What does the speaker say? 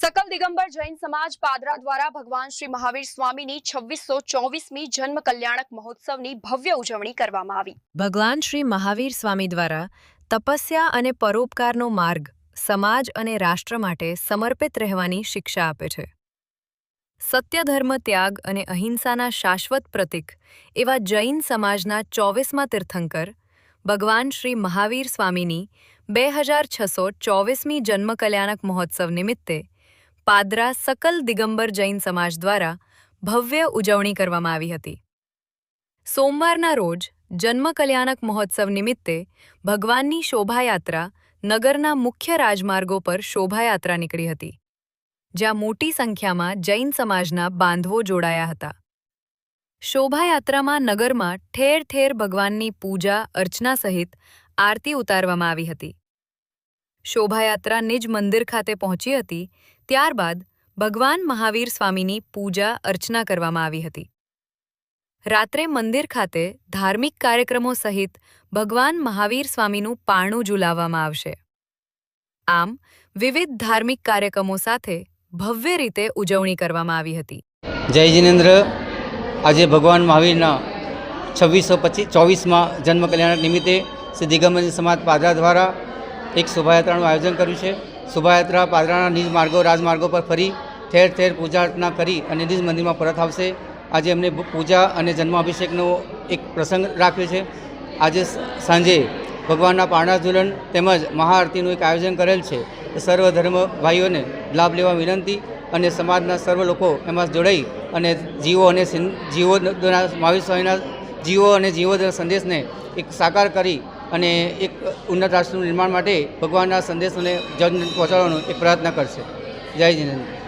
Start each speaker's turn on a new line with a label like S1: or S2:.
S1: सकल दिगंबर जैन समाज पादरा द्वारा भगवान श्री महावीर स्वामीनी 2624મી जन्म कल्याणक महोत्सवની ભવ્ય ઉજવણી કરવામાં આવી।
S2: ભગવાન શ્રી મહાવીર સ્વામી દ્વારા તપસ્યા અને પરોપકારનો માર્ગ સમાજ અને રાષ્ટ્ર માટે સમર્પિત રહેવાની શિક્ષા આપે છે। સત્ય ધર્મ ત્યાગ અને અહિંસાના શાશ્વત પ્રતીક એવા જૈન સમાજના 24મા તીર્થંકર ભગવાન શ્રી મહાવીર સ્વામીની 2624મી જન્મ કલ્યાણક મહોત્સવ નિમિત્તે પાદરા સકલ દિગંબર જૈન સમાજ દ્વારા ભવ્ય ઉજવણી કરવામાં આવી હતી। સોમવારના રોજ જન્મ કલ્યાણક મહોત્સવ નિમિત્તે ભગવાનની શોભાયાત્રા નગરના મુખ્ય રાજમાર્ગો પર શોભાયાત્રા નીકળી હતી, જ્યાં મોટી સંખ્યામાં જૈન સમાજના બાંધવો જોડાયા હતા। શોભાયાત્રામાં નગરમાં ઠેર ઠેર ભગવાનની પૂજા અર્ચના સહિત આરતી ઉતારવામાં આવી હતી। શોભાયાત્રા નિજ મંદિર ખાતે પહોંચી હતી, ત્યારબાદ ભગવાન મહાવીર સ્વામીની પૂજા અર્ચના કરવામાં આવી હતી। રાત્રે મંદિર ખાતે ધાર્મિક કાર્યક્રમો સહિત ભગવાન મહાવીર સ્વામીનું પારણું ઝુલાવવામાં આવશે। આમ વિવિધ ધાર્મિક કાર્યક્રમો સાથે ભવ્ય રીતે ઉજવણી કરવામાં આવી હતી।
S3: જય જિનેન્દ્ર। આજે ભગવાન મહાવીરના 2624મા જન્મ કલ્યાણક નિમિત્તે શ્રી દિગંબર સમાજ પાદરા દ્વારા એક શોભાયાત્રાનું આયોજન કર્યું છે। શોભાયાત્રા પાદરાના નિજ માર્ગો રાજમાર્ગો પર ફરી ઠેર ઠેર પૂજા અર્ચના કરી અને નિજ મંદિરમાં પરત આવશે। આજે અમને પૂજા અને જન્માભિષેકનો એક પ્રસંગ રાખ્યો છે। આજે સાંજે ભગવાનના પારણા ઝૂલન તેમજ મહાઆરતીનું એક આયોજન કરેલ છે। સર્વ ધર્મ ભાઈઓને લાભ લેવા વિનંતી અને સમાજના સર્વ લોકો એમાં જોડાઈ અને મહાવીર સ્વામીના જીવો અને જીવોના સંદેશને એક સાકાર કરી અને એક ઉન્નત રાષ્ટ્રનું નિર્માણ માટે ભગવાનના સંદેશોને જન પહોંચાડવાનો એક પ્રયત્ન કરશે। જય જિનેન્દ્ર।